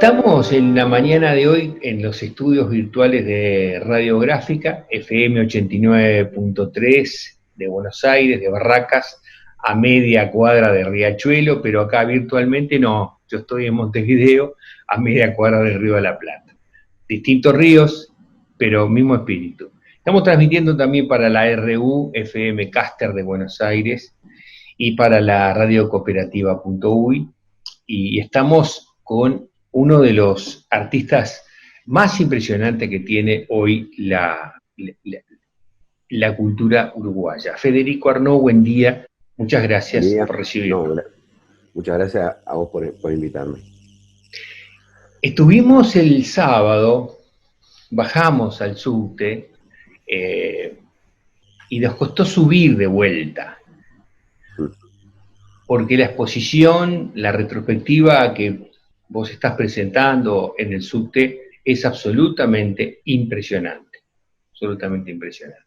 Estamos en la mañana de hoy en los estudios virtuales de Radiográfica, FM 89.3 de Buenos Aires, de Barracas, a media cuadra de Riachuelo, pero acá virtualmente no, yo estoy en Montevideo, a media cuadra del Río de la Plata. Distintos ríos, pero mismo espíritu. Estamos transmitiendo también para la RU, FM Caster de Buenos Aires, y para la Radio Cooperativa.uy, y estamos con uno de los artistas más impresionantes que tiene hoy la cultura uruguaya. Federico Arnaud, buen día, muchas Buen gracias día. por No, recibirnos. muchas gracias a vos por invitarme. Estuvimos el sábado, bajamos al subte eh, y nos costó subir de vuelta, Mm. porque la exposición, la retrospectiva que vos estás presentando en el subte es absolutamente impresionante, absolutamente impresionante.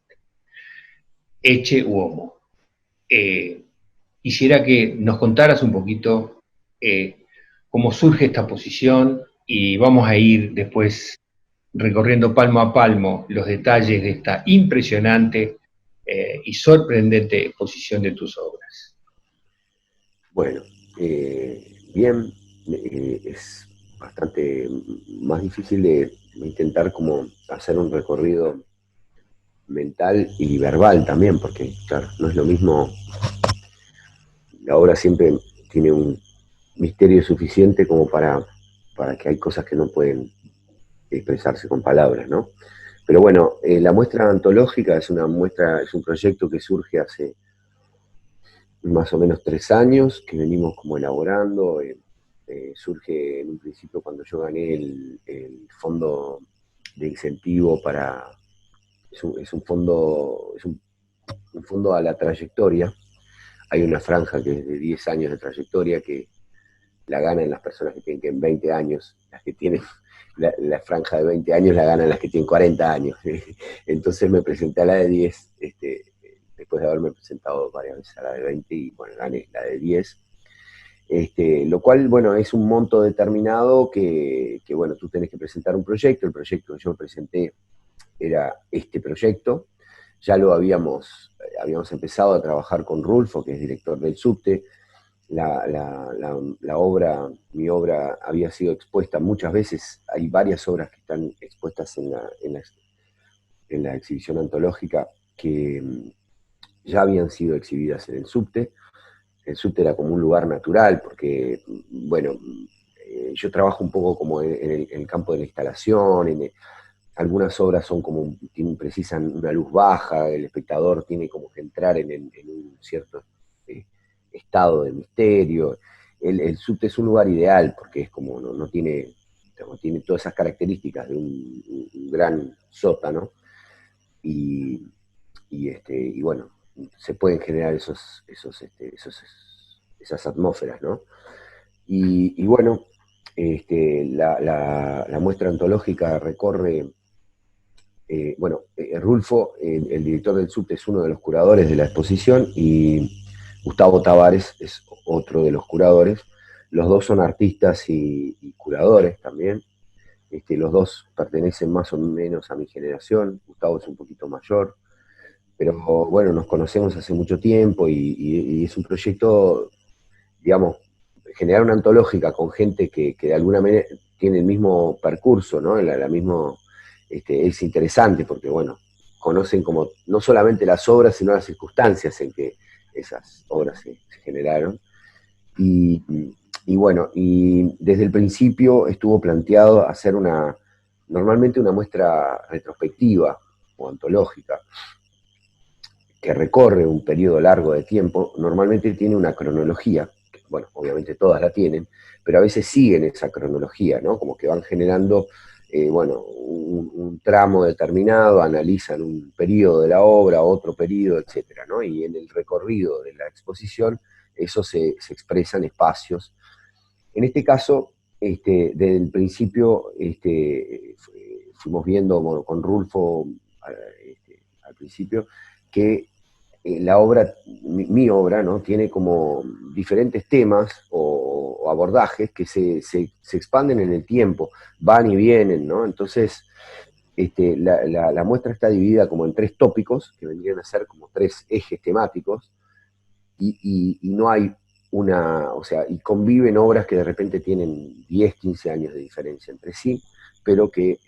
Eche Uomo. Quisiera que nos contaras un poquito cómo surge esta posición y vamos a ir después recorriendo palmo a palmo los detalles de esta impresionante y sorprendente exposición de tus obras. Bueno, bien, es bastante más difícil de intentar como hacer un recorrido mental y verbal también, porque claro, no es lo mismo, la obra siempre tiene un misterio suficiente como para que hay cosas que no pueden expresarse con palabras, ¿no? Pero bueno, la muestra antológica es una muestra, es un proyecto que surge hace más o menos 3 años que venimos como elaborando. Surge en un principio cuando yo gané el fondo de incentivo para, es un fondo, un fondo a la trayectoria. Hay una franja que es de 10 años de trayectoria que la ganan las personas que tienen 20 años, las que tienen la franja de 20 años la ganan las que tienen 40 años. Entonces me presenté a la de 10, después de haberme presentado varias veces a la de 20 y bueno, gané la de 10. Lo cual, bueno, es un monto determinado que, bueno, tú tenés que presentar un proyecto. El proyecto que yo presenté era este proyecto. Ya lo habíamos empezado a trabajar con Rulfo, que es director del subte. La obra, mi obra había sido expuesta muchas veces. Hay varias obras que están expuestas en la exhibición antológica que ya habían sido exhibidas en el subte. El subte era como un lugar natural, porque, bueno, yo trabajo un poco como en el campo de la instalación, algunas obras son como, precisan una luz baja, el espectador tiene como que entrar en un cierto eh, estado de misterio. El subte es un lugar ideal, porque es como, no tiene, tiene todas esas características de un gran sótano, y, y bueno, se pueden generar esas atmósferas, ¿no? Y bueno, la muestra antológica recorre, bueno, Rulfo, el director del subte, es uno de los curadores de la exposición y Gustavo Tavares es otro de los curadores. Los dos son artistas y curadores también. Los dos pertenecen más o menos a mi generación. Gustavo es un poquito mayor, pero bueno, nos conocemos hace mucho tiempo y es un proyecto, digamos, generar una antológica con gente que de alguna manera tiene el mismo percurso, ¿no? La mismo, es interesante porque, bueno, conocen como no solamente las obras, sino las circunstancias en que esas obras se generaron. Y, y bueno, y desde el principio estuvo planteado hacer normalmente una muestra retrospectiva o antológica, que recorre un periodo largo de tiempo. Normalmente tiene una cronología, que, bueno, obviamente todas la tienen, pero a veces siguen esa cronología, ¿no? Como que van generando, bueno, un tramo determinado, analizan un periodo de la obra, otro periodo, etcétera, ¿no? Y en el recorrido de la exposición, eso se expresa en espacios. En este caso, desde el principio, fuimos viendo, bueno, con Rulfo, al principio, que la obra, mi obra, ¿no? Tiene como diferentes temas o abordajes que se expanden en el tiempo, van y vienen, ¿no? Entonces, la muestra está dividida como en tres tópicos, que vendrían a ser como tres ejes temáticos, y no hay una, o sea, y conviven obras que de repente tienen 10 15 años de diferencia entre sí, pero que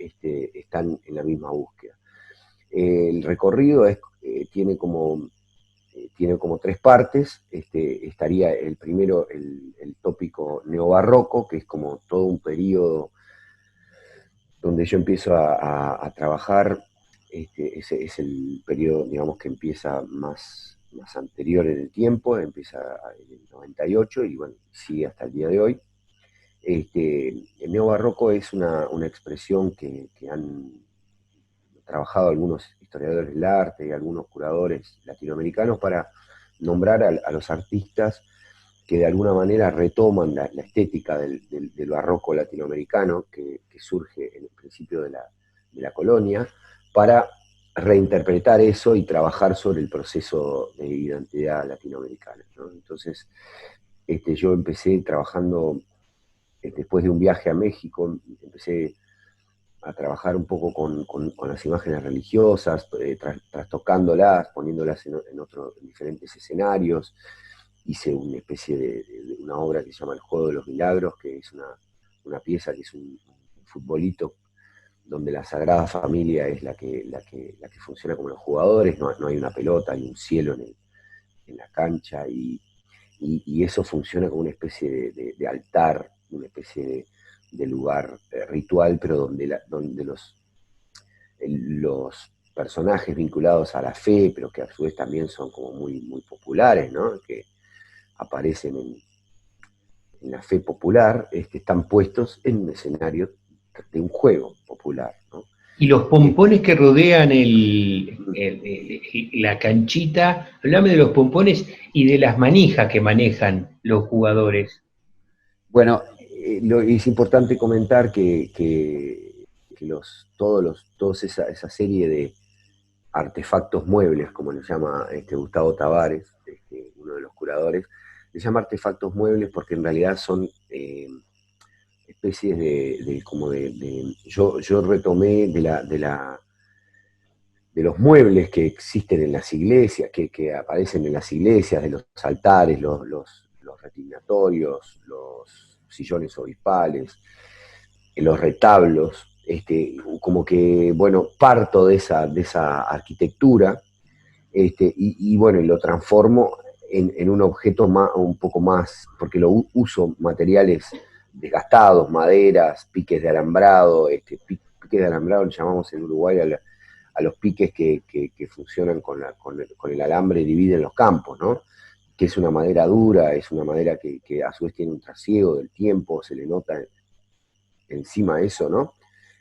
están en la misma búsqueda. El recorrido tiene como tres partes. Estaría el primero, el tópico neobarroco, que es como todo un periodo donde yo empiezo a trabajar. Ese es el periodo, digamos, que empieza más anterior en el tiempo, empieza en el 98 y bueno, sigue hasta el día de hoy. El neobarroco es una expresión que han trabajado algunos historiadores del arte y algunos curadores latinoamericanos para nombrar a los artistas que de alguna manera retoman la estética del barroco latinoamericano que surge en el principio de la colonia, para reinterpretar eso y trabajar sobre el proceso de identidad latinoamericana, ¿no? Entonces, yo empecé trabajando, después de un viaje a México, empecé a trabajar un poco con las imágenes religiosas, trastocándolas, poniéndolas en diferentes escenarios. Hice una especie de una obra que se llama El Juego de los Milagros, que es una pieza que es un futbolito donde la Sagrada Familia es la que funciona como los jugadores, no hay una pelota, hay un cielo en la cancha, y eso funciona como una especie de altar, una especie de lugar ritual, pero donde los personajes vinculados a la fe, pero que a su vez también son como muy populares, ¿no? Que aparecen en la fe popular, están puestos en un escenario de un juego popular, ¿no? Y los pompones que rodean la canchita, hablame de los pompones y de las manijas que manejan los jugadores. Bueno, es importante comentar que toda esa serie de artefactos muebles, como le llama Gustavo Tavares, uno de los curadores, le llama artefactos muebles porque en realidad son especies yo retomé de los muebles que existen en las iglesias, que aparecen en las iglesias, de los altares, los reclinatorios, los sillones obispales, los retablos, como que, bueno, parto de esa arquitectura, bueno, y lo transformo en un objeto un poco más, porque uso materiales desgastados, maderas, piques de alambrado, piques de alambrado le llamamos en Uruguay a los piques que funcionan con el alambre y dividen los campos, ¿no? Que es una madera dura, es una madera que a su vez tiene un trasiego del tiempo, se le nota encima eso, ¿no?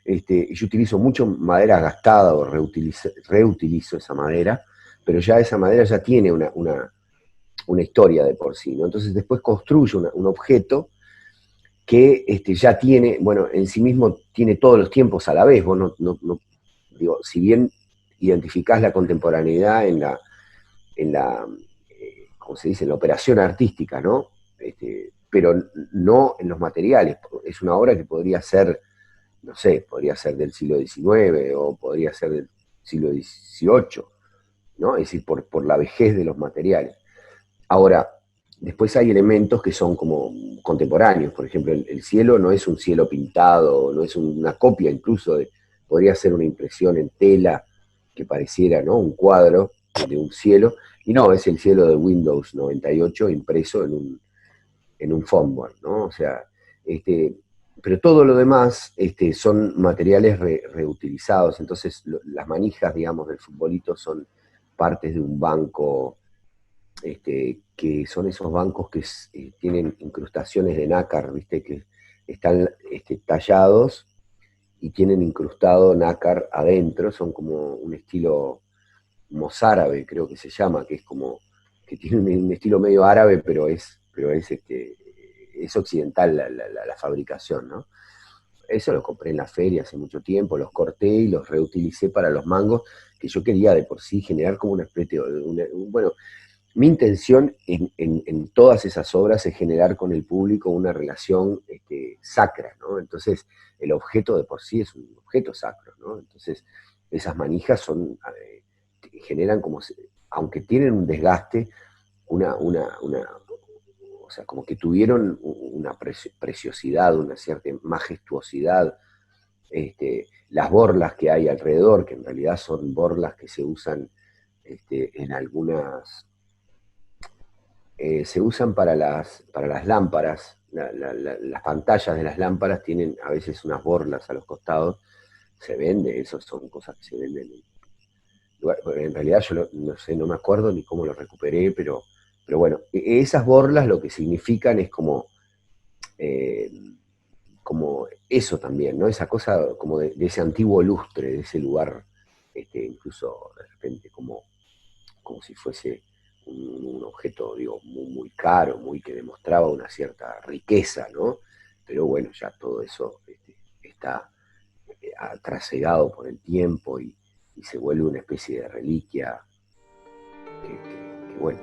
Yo utilizo mucho madera gastada o reutilizo esa madera, pero ya esa madera ya tiene una historia de por sí, ¿no? Entonces después construyo un objeto que ya tiene, bueno, en sí mismo tiene todos los tiempos a la vez. Vos digo, si bien identificás la contemporaneidad ¿cómo se dice?, en la operación artística, ¿no? Pero no en los materiales. Es una obra que podría ser, no sé, podría ser del siglo XIX o podría ser del siglo XVIII, ¿no? Es decir, por la vejez de los materiales. Ahora, después hay elementos que son como contemporáneos. Por ejemplo, el cielo no es un cielo pintado, no es una copia incluso podría ser una impresión en tela que pareciera, ¿no?, un cuadro de un cielo, y no, es el cielo de Windows 98 impreso en un fontboard, ¿no? O sea, pero todo lo demás son materiales reutilizados. Entonces las manijas, digamos, del futbolito son partes de un banco, que son esos bancos que tienen incrustaciones de nácar, ¿viste? Que están tallados y tienen incrustado nácar adentro, son como un estilo mozárabe, creo que se llama, que es como, que tiene un estilo medio árabe, pero es occidental la fabricación, ¿no? eso lo compré en la feria hace mucho tiempo, los corté y los reutilicé para los mangos, que yo quería de por sí generar como una especie de, bueno, mi intención en todas esas obras es generar con el público una relación sacra, ¿no? Entonces, el objeto de por sí es un objeto sacro, ¿no? Entonces, esas manijas generan como, aunque tienen un desgaste, o sea, como que tuvieron una preciosidad, una cierta majestuosidad. Las borlas que hay alrededor, que en realidad son borlas que se usan en algunas se usan para las lámparas, las pantallas de las lámparas tienen a veces unas borlas a los costados, se vende, esas son cosas que se venden. En realidad yo no sé, no me acuerdo ni cómo lo recuperé, pero bueno, esas borlas lo que significan es eh, como eso también, ¿no? Esa cosa como de ese antiguo lustre, de ese lugar, incluso de repente como si fuese un objeto, digo, muy, muy caro, muy que demostraba una cierta riqueza, ¿no? Pero bueno, ya todo eso está trasegado por el tiempo y se vuelve una especie de reliquia que bueno,